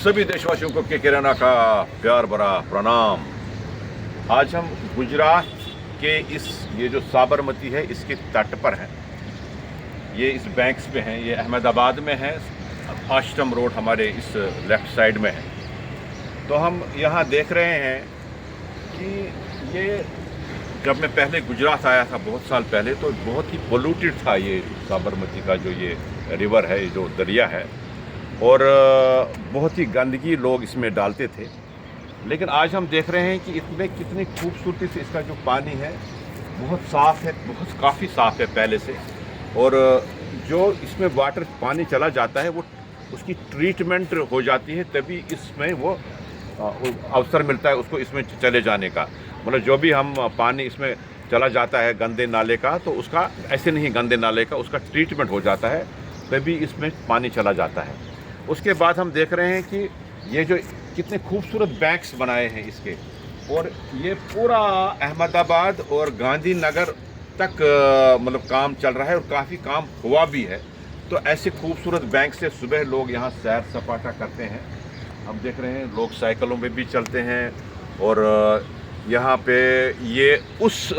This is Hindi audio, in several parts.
सभी देशवासियों को के किराना का प्यार भरा प्रणाम। आज हम गुजरात के ये जो साबरमती है इसके तट पर हैं। ये इस बैंक्स पे हैं। ये अहमदाबाद में है। आश्रम रोड हमारे इस लेफ़्ट साइड में है। तो हम यहाँ देख रहे हैं कि ये जब मैं पहले गुजरात आया था बहुत साल पहले तो बहुत ही पोल्यूटेड था ये साबरमती का जो ये रिवर है, ये जो दरिया है, और बहुत ही गंदगी लोग इसमें डालते थे। लेकिन आज हम देख रहे हैं कि इसमें कितनी खूबसूरती से इसका जो पानी है बहुत साफ़ है, बहुत काफ़ी साफ़ है पहले से। और जो इसमें वाटर पानी चला जाता है वो उसकी ट्रीटमेंट हो जाती है, तभी इसमें वो अवसर मिलता है उसको इसमें चले जाने का। मतलब जो भी हम पानी इसमें चला जाता है गंदे नाले का, तो उसका ऐसे नहीं गंदे नाले का, उसका ट्रीटमेंट हो जाता है तभी इसमें पानी चला जाता है। उसके बाद हम देख रहे हैं कि ये जो कितने खूबसूरत बैंक्स बनाए हैं इसके, और ये पूरा अहमदाबाद और गांधीनगर तक मतलब काम चल रहा है और काफ़ी काम हुआ भी है। तो ऐसे खूबसूरत बैंक से सुबह लोग यहाँ सैर सपाटा करते हैं। हम देख रहे हैं लोग साइकिलों में भी चलते हैं। और यहाँ पे ये उस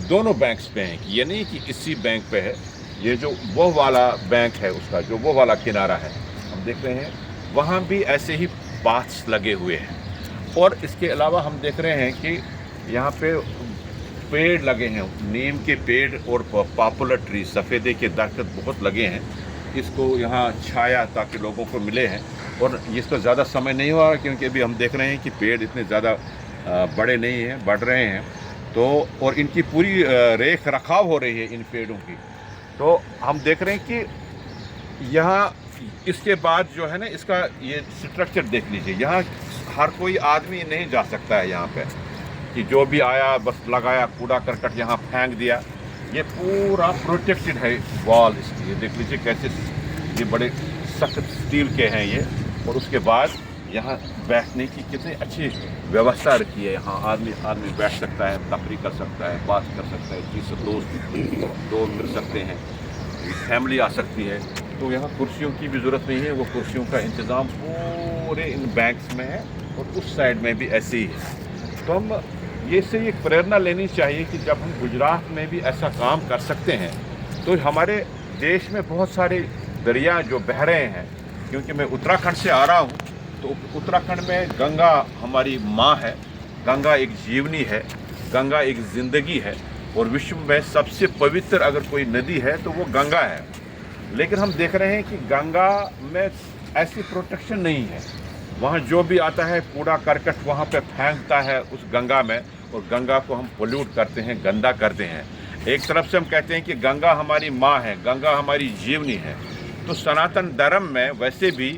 दोनों बैंक्स पे हैं कि ये नहीं कि इसी बैंक पे है, ये जो वो वाला बैंक है उसका जो वो वाला किनारा है हम देख रहे हैं, वहाँ भी ऐसे ही पाथ्स लगे हुए हैं। और इसके अलावा हम देख रहे हैं कि यहाँ पे पेड़ लगे हैं, नीम के पेड़ और पॉपुलर ट्री, सफ़ेदे के दरख्त बहुत लगे हैं। इसको यहाँ छाया ताकि लोगों को मिले हैं। और इसका ज़्यादा समय नहीं हुआ क्योंकि अभी हम देख रहे हैं कि पेड़ इतने ज़्यादा बड़े नहीं हैं, बढ़ रहे हैं। तो और इनकी पूरी रेख रखाव हो रही है इन पेड़ों की। तो हम देख रहे हैं कि यहाँ इसके बाद जो है ना, इसका ये स्ट्रक्चर देख लीजिए। यहाँ हर कोई आदमी नहीं जा सकता है यहाँ पे कि जो भी आया बस लगाया कूड़ा करकट यहाँ फेंक दिया। ये पूरा प्रोटेक्टेड है वॉल इसकी। ये देख लीजिए कैसे ये बड़े सख्त स्टील के हैं ये। और उसके बाद यहाँ बैठने की कितनी अच्छी व्यवस्था रखी है। यहाँ आदमी बैठ सकता है, तकरीर कर सकता है, बात कर सकता है, किसी दोस्त मिल सकते हैं, फैमिली आ सकती है। तो यहाँ कुर्सियों की भी ज़रूरत नहीं है, वो कुर्सियों का इंतज़ाम पूरे इन बैंक्स में है और उस साइड में भी ऐसे ही है। तो हम ये से एक प्रेरणा लेनी चाहिए कि जब हम गुजरात में भी ऐसा काम कर सकते हैं तो हमारे देश में बहुत सारे दरिया जो बह रहे हैं। क्योंकि मैं उत्तराखंड से आ रहा हूँ, तो उत्तराखंड में गंगा हमारी माँ है, गंगा एक जीवनी है, गंगा एक ज़िंदगी है। और विश्व में सबसे पवित्र अगर कोई नदी है तो वो गंगा है। लेकिन हम देख रहे हैं कि गंगा में ऐसी प्रोटेक्शन नहीं है। वहाँ जो भी आता है कूड़ा करकट वहाँ पे फेंकता है उस गंगा में, और गंगा को हम पोल्यूट करते हैं, गंदा करते हैं। एक तरफ से हम कहते हैं कि गंगा हमारी माँ है, गंगा हमारी जीवनी है। तो सनातन धर्म में वैसे भी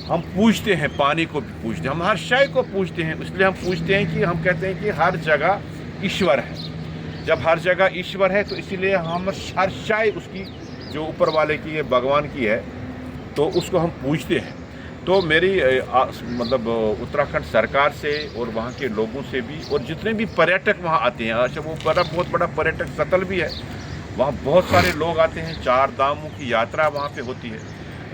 हम पूजते हैं, पानी को भी पूजते हैं, हम हर शय को पूजते हैं। इसलिए हम पूजते हैं कि हम कहते हैं कि हर जगह ईश्वर है। जब हर जगह ईश्वर है तो इसीलिए हम हर शय उसकी जो ऊपर वाले की है, भगवान की है, तो उसको हम पूजते हैं। तो मेरी मतलब उत्तराखंड सरकार से और वहाँ के लोगों से भी, और जितने भी पर्यटक वहाँ आते हैं, अच्छा वो बहुत बड़ा पर्यटक स्थल भी है, वहाँ बहुत सारे लोग आते हैं, 4 धामों की यात्रा वहाँ पे होती है।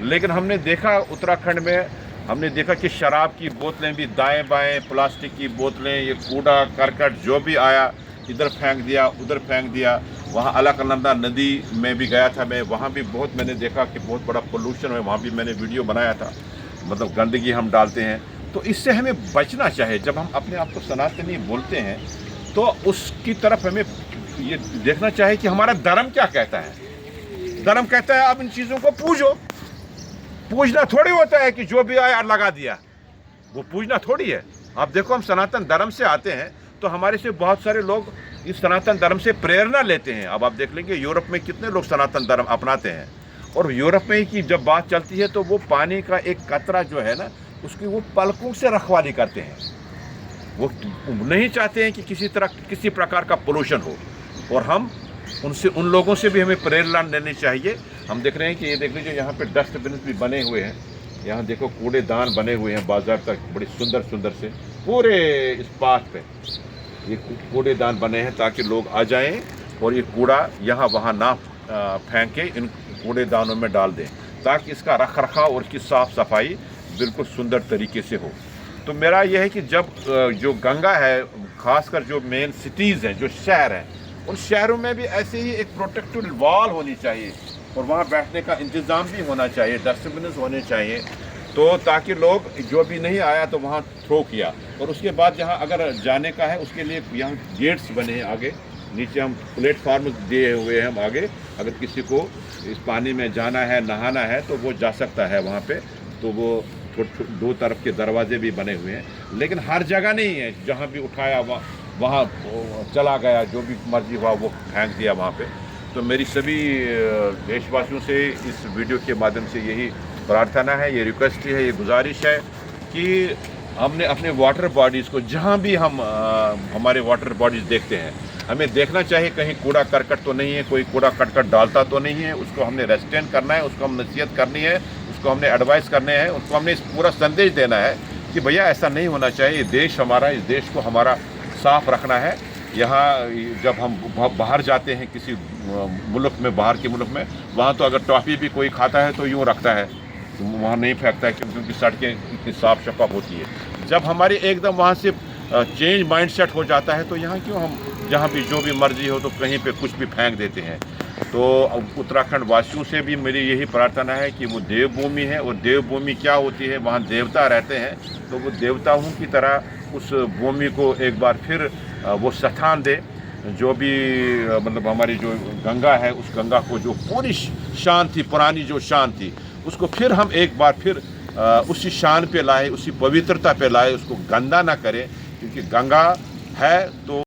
लेकिन हमने देखा उत्तराखंड में, हमने देखा कि शराब की बोतलें भी दाएं बाएं, प्लास्टिक की बोतलें, ये कूड़ा करकट जो भी आया इधर फेंक दिया, उधर फेंक दिया। वहाँ अलकनंदा नदी में भी गया था मैं, वहाँ भी बहुत मैंने देखा कि बहुत बड़ा पोल्यूशन है। वहाँ भी मैंने वीडियो बनाया था, मतलब गंदगी हम डालते हैं। तो इससे हमें बचना चाहिए। जब हम अपने आप को सनातनी बोलते हैं तो उसकी तरफ हमें ये देखना चाहिए कि हमारा धर्म क्या कहता है। धर्म कहता है आप इन चीज़ों को पूजो। पूजना थोड़ी होता है कि जो भी आया लगा दिया, वो पूजना थोड़ी है। आप देखो हम सनातन धर्म से आते हैं तो हमारे से बहुत सारे लोग इस सनातन धर्म से प्रेरणा लेते हैं। अब आप देख लेंगे यूरोप में कितने लोग सनातन धर्म अपनाते हैं। और यूरोप में की जब बात चलती है तो वो पानी का एक कतरा जो है ना, उसकी वो पलकों से रखवाली करते हैं। वो नहीं चाहते हैं कि किसी प्रकार का पोल्यूशन हो। और हम उन लोगों से भी हमें प्रेरणा लेनी चाहिए। हम देख रहे हैं कि ये देख लीजिए यहाँ पे डस्टबिन भी बने हुए हैं। यहाँ देखो कूड़ेदान बने हुए हैं बाजार तक, बड़ी सुंदर से पूरे इस पाथ पे ये कूड़ेदान बने हैं ताकि लोग आ जाएं और ये कूड़ा यहाँ वहाँ ना फेंके, इन कूड़ेदानों में डाल दें ताकि इसका रख रखाव और इसकी साफ़ सफाई बिल्कुल सुंदर तरीके से हो। तो मेरा यह है कि जब जो गंगा है, खासकर जो मेन सिटीज़ हैं, जो शहर हैं, उन शहरों में भी ऐसे ही एक प्रोटेक्टिव वॉल होनी चाहिए और वहाँ बैठने का इंतज़ाम भी होना चाहिए, डस्टबिन होने चाहिए, तो ताकि लोग जो भी नहीं आया तो वहाँ थ्रो किया। और उसके बाद जहाँ अगर जाने का है उसके लिए यहाँ गेट्स बने हैं आगे, नीचे हम प्लेटफार्म दिए हुए हैं हम आगे, अगर किसी को इस पानी में जाना है, नहाना है तो वो जा सकता है वहाँ पे। तो वो दो तरफ के दरवाजे भी बने हुए हैं, लेकिन हर जगह नहीं है। जहाँ भी उठाया वहाँ चला गया, जो भी मर्जी हुआ वो फेंक दिया वहाँ पे। तो मेरी सभी देशवासियों से इस वीडियो के माध्यम से यही प्रार्थना है, ये रिक्वेस्ट है, ये गुजारिश है कि हमने अपने वाटर बॉडीज़ को, जहाँ भी हम हमारे वाटर बॉडीज़ देखते हैं, हमें देखना चाहिए कहीं कूड़ा करकट तो नहीं है, कोई कूड़ा करकट डालता तो नहीं है। उसको हमने रेस्टेन करना है, उसको हम नसीहत करनी है, उसको हमने एडवाइस करने हैं, उसको हमने इस पूरा संदेश देना है कि भैया ऐसा नहीं होना चाहिए। ये देश हमारा, इस देश को हमारा साफ़ रखना है। यहाँ जब हम बाहर जाते हैं किसी मुल्क में, बाहर के मुल्क में, वहाँ तो अगर टॉफ़ी भी कोई खाता है तो यूँ रखता है, तो वहाँ नहीं फेंकता है, क्योंकि सड़कें इतनी साफ़ शफाफ होती है। जब हमारी एकदम वहाँ से चेंज माइंडसेट हो जाता है तो यहाँ क्यों हम जहाँ भी जो भी मर्जी हो तो कहीं पे कुछ भी फेंक देते हैं। तो उत्तराखंड वासियों से भी मेरी यही प्रार्थना है कि वो देवभूमि है, और देवभूमि क्या होती है, वहाँ देवता रहते हैं, तो वो देवताओं की तरह उस भूमि को एक बार फिर वो स्थान दे। जो भी मतलब हमारी जो गंगा है, उस गंगा को जो पूरी शान थी, पुरानी जो शान थी, उसको फिर हम एक बार फिर उसी शान पे लाए, उसी पवित्रता पे लाए, उसको गंदा ना करें, क्योंकि गंगा है तो